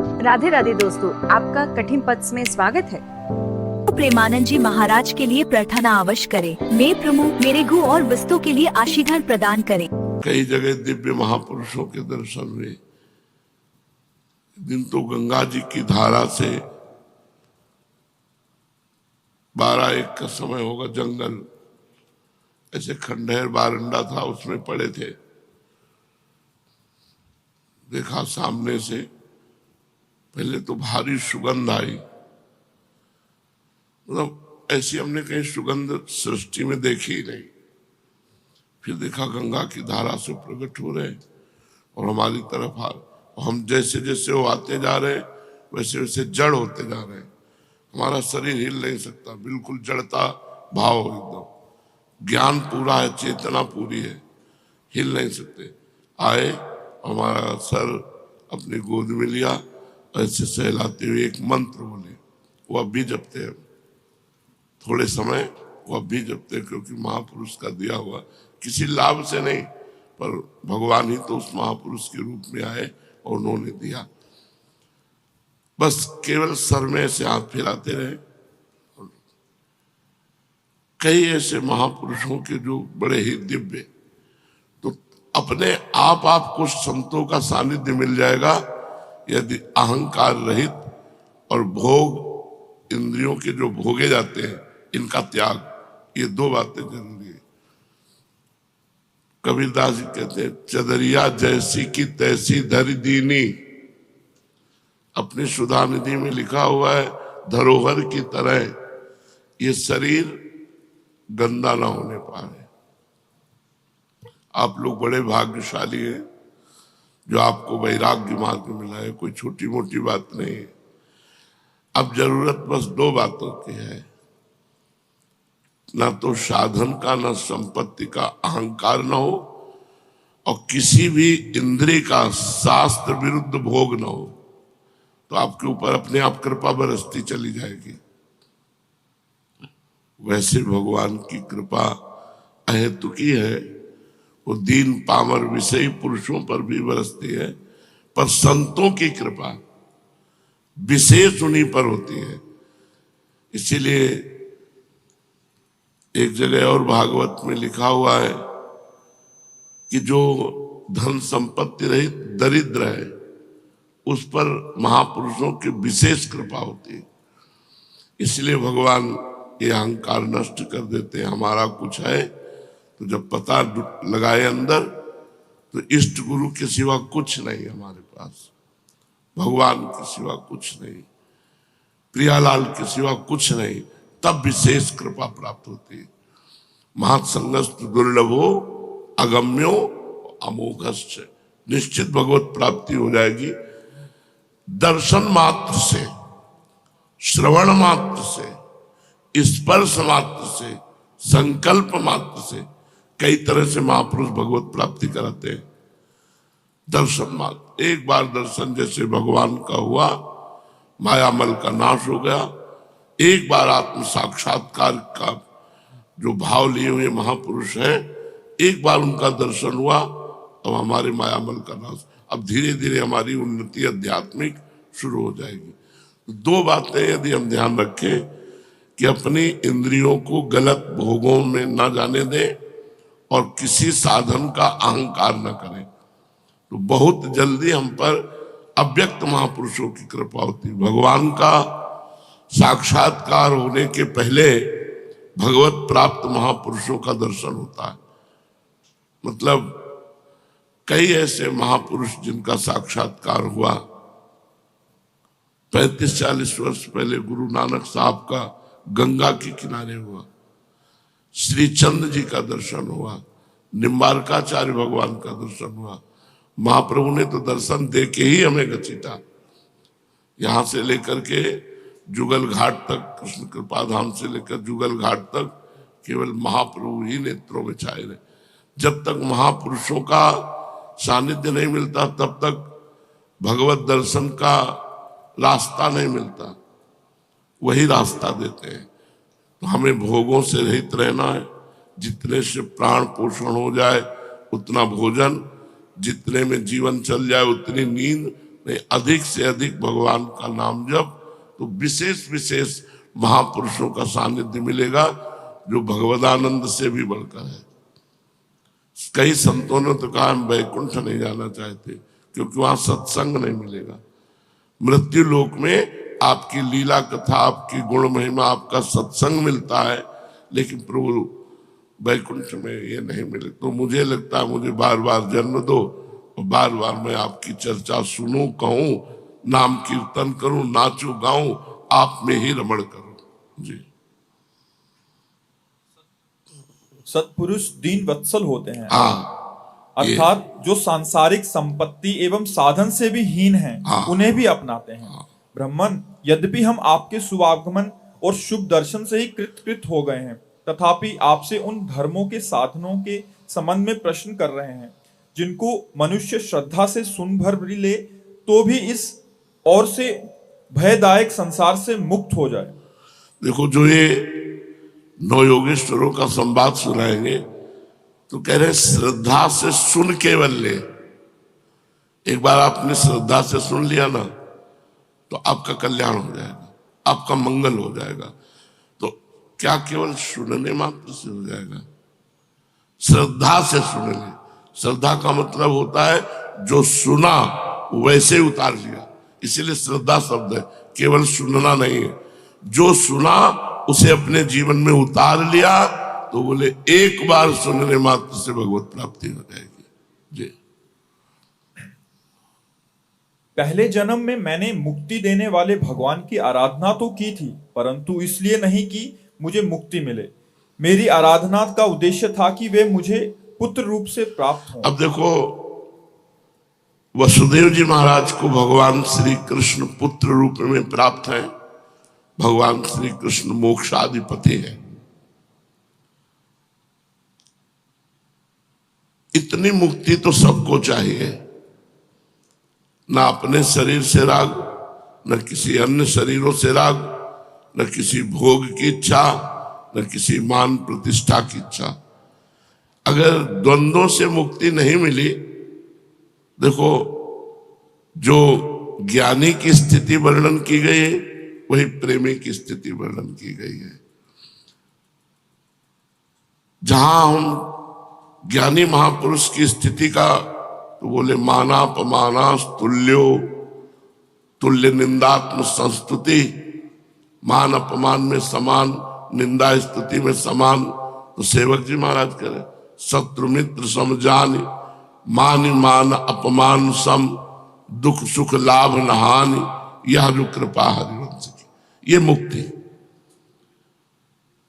राधे राधे दोस्तों, आपका कठिन पथ में स्वागत है। प्रेमानंद जी महाराज के लिए प्रार्थना अवश्य करें। मैं प्रमुख मेरे गु और वस्तु के लिए आशीर्वाद प्रदान करें। कई जगह दिव्य महापुरुषों के दर्शन हुए। दिन तो गंगा जी की धारा से 12-1 का समय होगा, जंगल ऐसे खंडहर बारंडा था, उसमें पड़े थे। देखा सामने से, पहले तो भारी सुगंध आई, मतलब ऐसी हमने कहीं सुगंध सृष्टि में देखी ही नहीं। फिर देखा गंगा की धारा से प्रकट हो रहे और हमारी तरफ आ रहे, और हम जैसे जैसे वो आते जा रहे वैसे वैसे जड़ होते जा रहे हैं। हमारा शरीर हिल नहीं सकता, बिल्कुल जड़ता भाव एकदम। ज्ञान पूरा है, चेतना पूरी है, हिल नहीं सकते। आए, हमारा सर अपनी गोद में लिया, ऐसे सहलाते हुए एक मंत्र बोले, वो अब भी जपते हैं। थोड़े समय वो अब भी जपते हैं, क्योंकि महापुरुष का दिया हुआ, किसी लाभ से नहीं, पर भगवान ही तो उस महापुरुष के रूप में आए और उन्होंने दिया। बस केवल सर में से हाथ फिराते रहे। कई ऐसे महापुरुषों के जो बड़े ही दिव्य, तो अपने आप आपको संतों का सानिध्य मिल जाएगा यदि अहंकार रहित और भोग, इंद्रियों के जो भोगे जाते हैं इनका त्याग, ये 2 बातें जरूरी है। कबीरदास जी कहते हैं, चदरिया जैसी की तैसी धरि दीनी। अपनी सुधा निधि में लिखा हुआ है, धरोहर की तरह ये शरीर गंदा ना होने पाए। आप लोग बड़े भाग्यशाली हैं जो आपको वैराग्य मार्ग मिला है, कोई छोटी मोटी बात नहीं है। अब जरूरत बस 2 बातों की है, ना तो साधन का ना संपत्ति का अहंकार ना हो, और किसी भी इंद्रिय का शास्त्र विरुद्ध भोग ना हो, तो आपके ऊपर अपने आप कृपा बरसती चली जाएगी। वैसे भगवान की कृपा अहेतुकी है, वो दीन पामर विषयी पुरुषों पर भी बरसती है, पर संतों की कृपा विशेष उन्हीं पर होती है। इसीलिए एक जगह और भागवत में लिखा हुआ है कि जो धन संपत्ति रहित दरिद्र है उस पर महापुरुषों की विशेष कृपा होती है। इसलिए भगवान ये अहंकार नष्ट कर देते हैं। हमारा कुछ है तो जब पता लगाए अंदर, तो इष्ट गुरु के सिवा कुछ नहीं हमारे पास, भगवान के सिवा कुछ नहीं, प्रियालाल के सिवा कुछ नहीं, तब विशेष कृपा प्राप्त होती है। महत्संगस्तु दुर्लभो अगम्यो अमोघश्च। निश्चित भगवत प्राप्ति हो जाएगी। दर्शन मात्र से, श्रवण मात्र से, स्पर्श मात्र से, संकल्प मात्र से कई तरह से महापुरुष भगवत प्राप्ति कराते हैं। दर्शन मात्र, एक बार दर्शन जैसे भगवान का हुआ, मायामल का नाश हो गया। एक बार आत्म साक्षात्कार का जो भाव लिए हुए महापुरुष हैं, एक बार उनका दर्शन हुआ, अब हमारे मायामल का नाश। अब धीरे धीरे हमारी उन्नति आध्यात्मिक शुरू हो जाएगी। 2 बातें यदि हम ध्यान रखें कि अपनी इंद्रियों को गलत भोगों में न जाने दें और किसी साधन का अहंकार न करें, तो बहुत जल्दी हम पर अव्यक्त महापुरुषों की कृपा होती है। भगवान का साक्षात्कार होने के पहले भगवत प्राप्त महापुरुषों का दर्शन होता है। मतलब कई ऐसे महापुरुष जिनका साक्षात्कार हुआ। 35-40 वर्ष पहले गुरु नानक साहब का गंगा के किनारे हुआ, श्री चंद जी का दर्शन हुआ, निम्बारकाचार्य भगवान का दर्शन हुआ। महाप्रभु ने तो दर्शन दे के ही हमें घसीटा, यहां से लेकर के जुगल घाट तक, कृष्ण कृपा धाम से लेकर जुगल घाट तक केवल महाप्रभु ही नेत्रों में छाए रहे। जब तक महापुरुषों का सानिध्य नहीं मिलता तब तक भगवत दर्शन का रास्ता नहीं मिलता, वही रास्ता देते हैं। तो हमें भोगों से रहित रहना है। जितने से प्राण पोषण हो जाए उतना भोजन, जितने में जीवन चल जाए उतनी नींद, नहीं, अधिक से अधिक भगवान का नाम जप, तो विशेष विशेष महापुरुषों का सानिध्य मिलेगा जो भगवदानंद से भी बढ़कर है। कई संतों ने तो कहा हम वैकुंठ नहीं जाना चाहते क्योंकि वहां सत्संग नहीं मिलेगा। मृत्यु लोक में आपकी लीला कथा, आपकी गुण महिमा, आपका सत्संग मिलता है, लेकिन प्रभु वैकुंठ में ये नहीं मिले। तो मुझे लगता है मुझे बार बार जन्म दो और बार बार मैं आपकी चर्चा सुनूं, कहूं, नाम कीर्तन करूं, नाचूं, गाऊं, आप में ही रमण करूं। जी। सत्पुरुष दीन वत्सल होते हैं, हाँ, अर्थात जो सांसारिक संपत्ति एवं साधन से भी हीन हैं, हाँ, उन्हें भी अपनाते हैं। हाँ। ब्राह्मण, यद्यपि हम आपके शुभागमन और शुभ दर्शन से ही कृत हो गए हैं, तथापि आपसे उन धर्मों के साधनों के संबंध में प्रश्न कर रहे हैं जिनको मनुष्य श्रद्धा से सुन भर भी ले तो भी इस और से भयदायक संसार से मुक्त हो जाए। देखो, जो ये नौ योगेश्वरों का संवाद सुनाएंगे तो कह रहे श्रद्धा से सुन केवल ले। एक बार आपने श्रद्धा से सुन लिया ना तो आपका कल्याण हो जाएगा, आपका मंगल हो जाएगा। तो क्या केवल सुनने मात्र से हो जाएगा? श्रद्धा से सुन ले। श्रद्धा का मतलब होता है जो सुना वैसे उतार लिया, इसीलिए श्रद्धा शब्द है, केवल सुनना नहीं है। जो सुना उसे अपने जीवन में उतार लिया तो बोले एक बार सुनने मात्र से भगवत प्राप्ति हो जाएगी। जी। पहले जन्म में मैंने मुक्ति देने वाले भगवान की आराधना तो की थी, परंतु इसलिए नहीं कि मुझे मुक्ति मिले। मेरी आराधना का उद्देश्य था कि वे मुझे पुत्र रूप से प्राप्त हों। अब देखो, वसुदेव जी महाराज को भगवान श्री कृष्ण पुत्र रूप में प्राप्त है। भगवान श्री कृष्ण मोक्षाधिपति है। इतनी मुक्ति तो सबको चाहिए, ना अपने शरीर से राग, न किसी अन्य शरीरों से राग, न किसी भोग की इच्छा, न किसी मान प्रतिष्ठा की इच्छा। अगर द्वंद्वों से मुक्ति नहीं मिली, देखो जो ज्ञानी की स्थिति वर्णन की गई है वही प्रेमी की स्थिति वर्णन की गई है। जहां हम ज्ञानी महापुरुष की स्थिति का तो बोले मानापमाना तुल्यो, तुल्य निंदात्म संस्तुति, मान अपमान में समान, निंदा स्तुति में समान। तो सेवक जी महाराज करें शत्रु मित्र समझान, मान मान अपमान सम, दुख सुख लाभ नहानि, यह जो कृपा हरिवंश की। ये मुक्ति,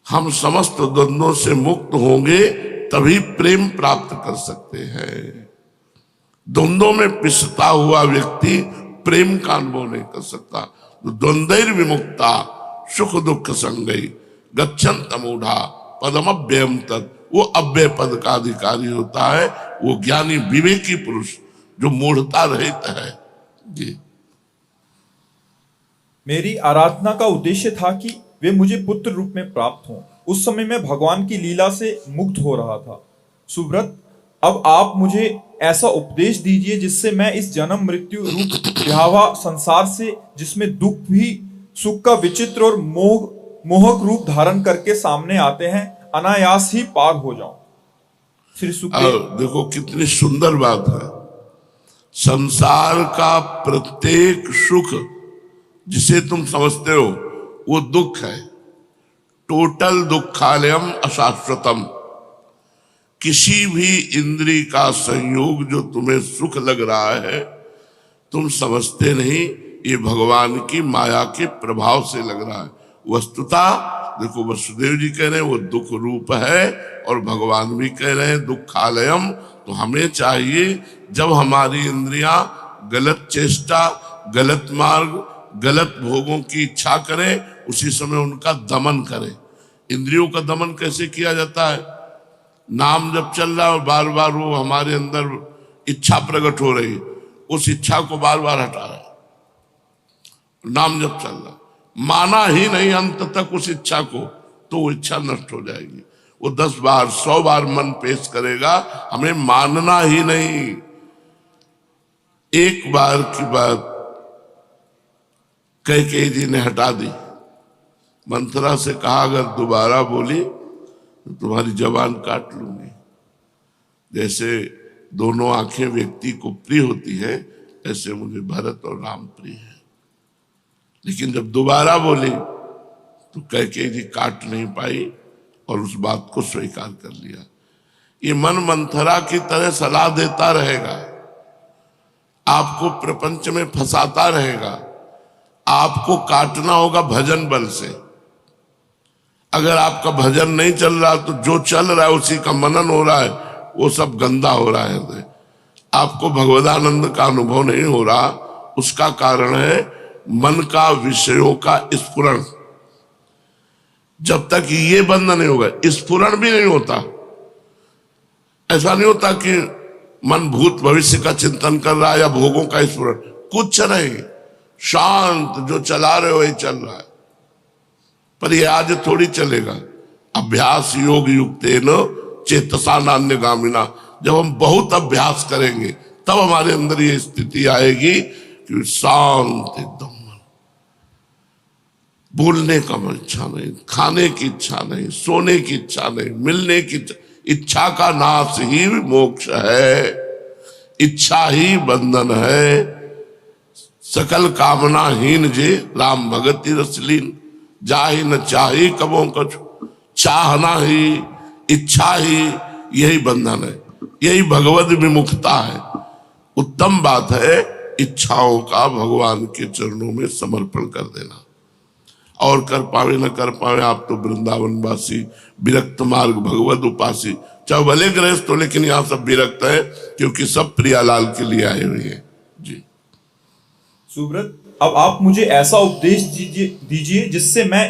हम समस्त द्वंद्वों से मुक्त होंगे तभी प्रेम प्राप्त कर सकते हैं। द्वंद्वों में पिसता हुआ व्यक्ति प्रेम का अनुभव नहीं कर सकता। द्वंद्वैर विमुक्ता सुख दुख संगई गच्छन्त मूढ़ा पदमव्ययम तत्, वो अव्यय पद का अधिकारी होता है, वो ज्ञानी विवेकी पुरुष जो मूढ़ता रहित है। जी। मेरी आराधना का उद्देश्य था कि वे मुझे पुत्र रूप में प्राप्त हों। उस समय मैं भगवान की लीला से मुक्त हो रहा था। सुब्रत, अब आप मुझे ऐसा उपदेश दीजिए जिससे मैं इस जन्म मृत्यु रूप विहावा संसार से, जिसमें दुख भी सुख का विचित्र और मोहक रूप धारण करके सामने आते हैं, अनायास ही पार हो जाऊं। श्री सुखदेव, देखो कितनी सुंदर बात है। संसार का प्रत्येक सुख जिसे तुम समझते हो वो दुख है। टोटल दुखालयम अशाश्वतम। किसी भी इंद्री का संयोग जो तुम्हें सुख लग रहा है, तुम समझते नहीं, ये भगवान की माया के प्रभाव से लग रहा है। वस्तुतः देखो, वसुदेव जी कह रहे हैं वो दुख रूप है और भगवान भी कह रहे हैं दुखालयम। तो हमें चाहिए जब हमारी इंद्रियां गलत चेष्टा, गलत मार्ग, गलत भोगों की इच्छा करें, उसी समय उनका दमन करें। इंद्रियों का दमन कैसे किया जाता है? नाम जब चल रहा है और बार बार वो हमारे अंदर इच्छा प्रकट हो रही, उस इच्छा को बार बार हटा रहा है। नाम जब चल रहा, माना ही नहीं अंत तक उस इच्छा को, तो वो इच्छा नष्ट हो जाएगी। वो 10 बार 100 बार मन पेश करेगा, हमें मानना ही नहीं। एक बार की बात कैकेयी जी ने हटा दी। मंथरा से कहा अगर दोबारा बोली तो तुम्हारी जबान काट लूंगी। जैसे दोनों आंखें व्यक्ति को प्रिय होती है, ऐसे मुझे भरत और राम प्रिय है। लेकिन जब दोबारा बोली तो कैकेयी जी काट नहीं पाई और उस बात को स्वीकार कर लिया। ये मन मंथरा की तरह सलाह देता रहेगा, आपको प्रपंच में फंसाता रहेगा। आपको काटना होगा भजन बल से। अगर आपका भजन नहीं चल रहा तो जो चल रहा है उसी का मनन हो रहा है, वो सब गंदा हो रहा है। आपको भगवदानंद का अनुभव नहीं हो रहा, उसका कारण है मन का विषयों का स्फुरण। जब तक ये बंद नहीं होगा, स्फुरण भी नहीं होता। ऐसा नहीं होता कि मन भूत भविष्य का चिंतन कर रहा है या भोगों का स्फुरण, कुछ नहीं, शांत जो चला रहे हो वही चल रहा है। पर ये आज थोड़ी चलेगा। अभ्यास योग युक्तेन चेतसा नान्यगामिना, जब हम बहुत अभ्यास करेंगे तब हमारे अंदर ये स्थिति आएगी कि शांत एकदम, बोलने का इच्छा नहीं, खाने की इच्छा नहीं, सोने की इच्छा नहीं, मिलने की इच्छा का नाश ही मोक्ष है, इच्छा ही बंधन है। सकल कामनाहीन जे राम भगति रसलीन, जाहि न चाही कबों कछु, चाहना ही इच्छा ही यही बंधन है, यही भगवद विमुखता है। उत्तम बात है इच्छाओं का भगवान के चरणों में समर्पण कर देना। और कर पावे न कर पावे, आप तो वृंदावनवासी, विरक्त मार्ग भगवत उपासी, चाहे भले गृहस्थ हो, लेकिन यहाँ सब विरक्त है क्योंकि सब प्रियालाल के लिए आए हुए हैं। जी सुब्रत, अब आप मुझे ऐसा उपदेश दीजिए जिससे मैं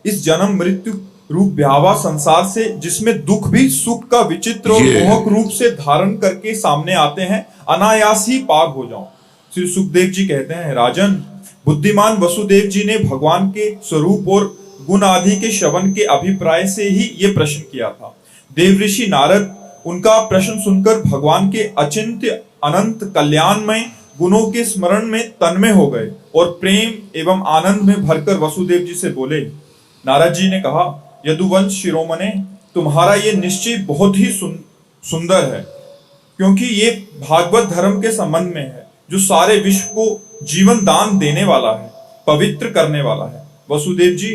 इस जन्म मृत्यु रूप भयावह संसार से, जिसमें दुख भी सुख का विचित्र और मोहक रूप से धारण करके सामने आते हैं, अनायास ही पार हो जाऊं। श्री सुखदेव जी कहते हैं, राजन, बुद्धिमान वसुदेव जी ने भगवान के स्वरूप और गुण आदि के श्रवण के अभिप्राय से ही ये प्रश्न किया था। देवऋषि नारद उनका प्रश्न सुनकर भगवान के अचिंत्य अनंत कल्याणमय गुणों के स्मरण में तन्मय हो गए और प्रेम एवं आनंद में भरकर वसुदेव जी से बोले। नारद जी ने कहा, यदुवंश शिरोमणे, तुम्हारा ये निश्चय बहुत ही सुंदर है, क्योंकि ये भागवत धर्म के संबंध में है, जो सारे विश्व को जीवन दान देने वाला है, पवित्र करने वाला है। वसुदेव जी,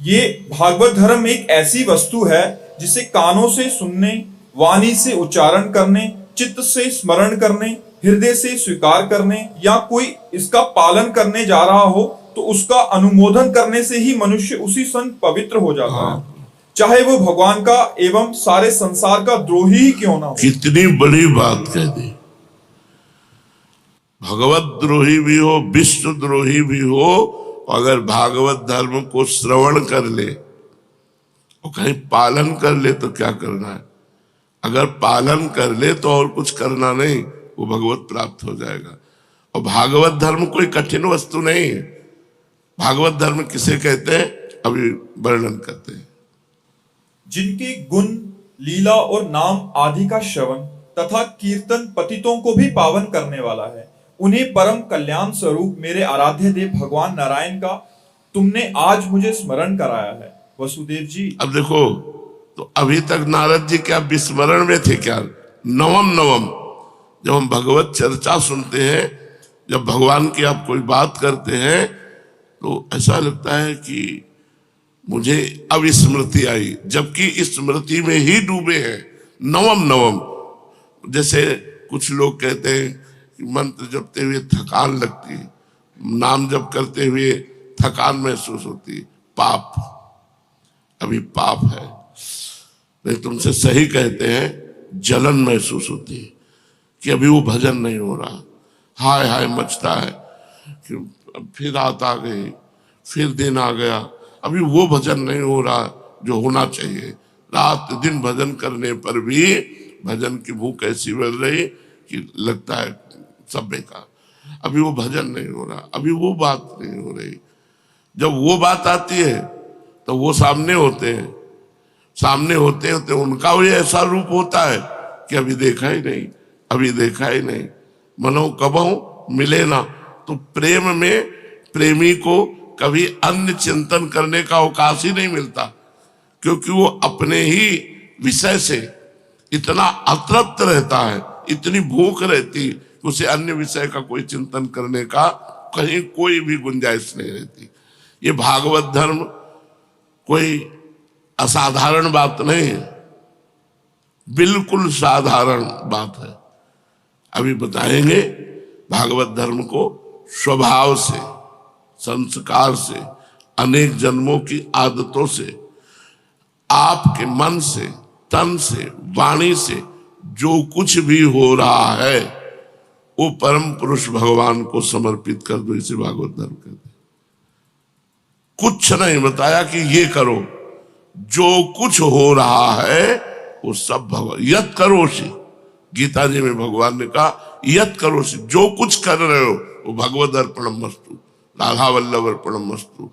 ये भागवत धर्म एक ऐसी वस्तु है जिसे कानों से सुनने, वाणी से उच्चारण करने, चित्त से स्मरण करने, हृदय से स्वीकार करने या कोई इसका पालन करने जा रहा हो तो उसका अनुमोदन करने से ही मनुष्य उसी क्षण पवित्र हो जाता है, चाहे वो भगवान का एवं सारे संसार का द्रोही ही क्यों ना हो। कितनी बड़ी बात कह दी। भगवत द्रोही भी हो, विश्व द्रोही भी हो, अगर भागवत धर्म को श्रवण कर ले और कहीं पालन कर ले तो क्या करना है? अगर पालन कर ले तो और कुछ करना नहीं, वो भगवत प्राप्त हो जाएगा। और भागवत धर्म कोई कठिन वस्तु नहीं है। भागवत धर्म किसे कहते हैं, अभी वर्णन करते हैं। जिनके गुण, लीला और नाम आदि का श्रवण तथा कीर्तन पतितों को भी पावन करने वाला है, उन्हें परम कल्याण स्वरूप मेरे आराध्य देव भगवान नारायण का तुमने आज मुझे स्मरण कराया है। वसुदेव जी, अब देखो, तो अभी तक नारद जी क्या विस्मरण में थे क्या? नवम जब हम भगवत चर्चा सुनते हैं, जब भगवान की आप कोई बात करते हैं तो ऐसा लगता है कि मुझे अब स्मृति आई, जबकि स्मृति में ही डूबे हैं। नवम जैसे कुछ लोग कहते हैं कि मंत्र जपते हुए थकान लगती है, नाम जप करते हुए थकान महसूस होती है, पाप, अभी पाप है। नहीं, तुमसे सही कहते हैं, जलन महसूस होती है कि अभी वो भजन नहीं हो रहा, हाय हाय मचता है कि फिर रात आ गई, फिर दिन आ गया, अभी वो भजन नहीं हो रहा जो होना चाहिए। रात दिन भजन करने पर भी भजन की भूख ऐसी बढ़ रही कि लगता है सब बेकार, अभी वो भजन नहीं हो रहा, अभी वो बात नहीं हो रही। जब वो बात आती है तो वो सामने होते हैं, सामने होते होते उनका भी ऐसा रूप होता है कि अभी देखा ही नहीं, अभी देखा ही नहीं। मनो कबहू मिले ना, तो प्रेम में प्रेमी को कभी अन्य चिंतन करने का अवकाश ही नहीं मिलता, क्योंकि वो अपने ही विषय से इतना अतृप्त रहता है, इतनी भूख रहती, उसे अन्य विषय का कोई चिंतन करने का कहीं कोई भी गुंजाइश नहीं रहती। ये भागवत धर्म कोई असाधारण बात नहीं है, बिल्कुल साधारण बात है। अभी बताएंगे भागवत धर्म को स्वभाव से, संस्कार से, अनेक जन्मों की आदतों से, आपके मन से, तन से, वाणी से जो कुछ भी हो रहा है वो परम पुरुष भगवान को समर्पित कर दो, इसे भागवत धर्म कहते हैं। कुछ नहीं बताया कि ये करो, जो कुछ हो रहा है वो सब भगवान, यत करोषि, गीता जी में भगवान ने कहा यत करोषि, जो कुछ कर रहे हो वो भगवद अर्पणमस्तु, राधा वल्लभ अर्पणमस्तु,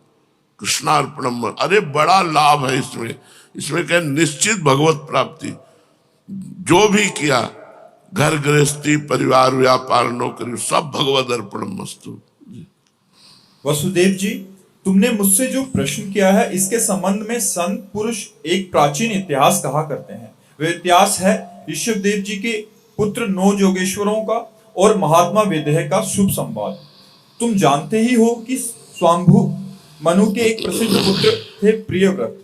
कृष्णार्पणम। अरे बड़ा लाभ है इसमें, इसमें कहे निश्चित भगवत प्राप्ति। जो भी किया, घर गृहस्थी, परिवार, व्यापार, नौकरी, सब भगवद अर्पणमस्तु। वसुदेव जी, तुमने मुझसे जो प्रश्न किया है इसके संबंध में संत पुरुष एक प्राचीन इतिहास कहा करते हैं। वह इतिहास है ऋषभदेव जी के पुत्र 9 योगेश्वरों का और महात्मा विदेह का शुभ संवाद। तुम जानते ही हो कि स्वांभु मनु के एक प्रसिद्ध पुत्र थे प्रियव्रत।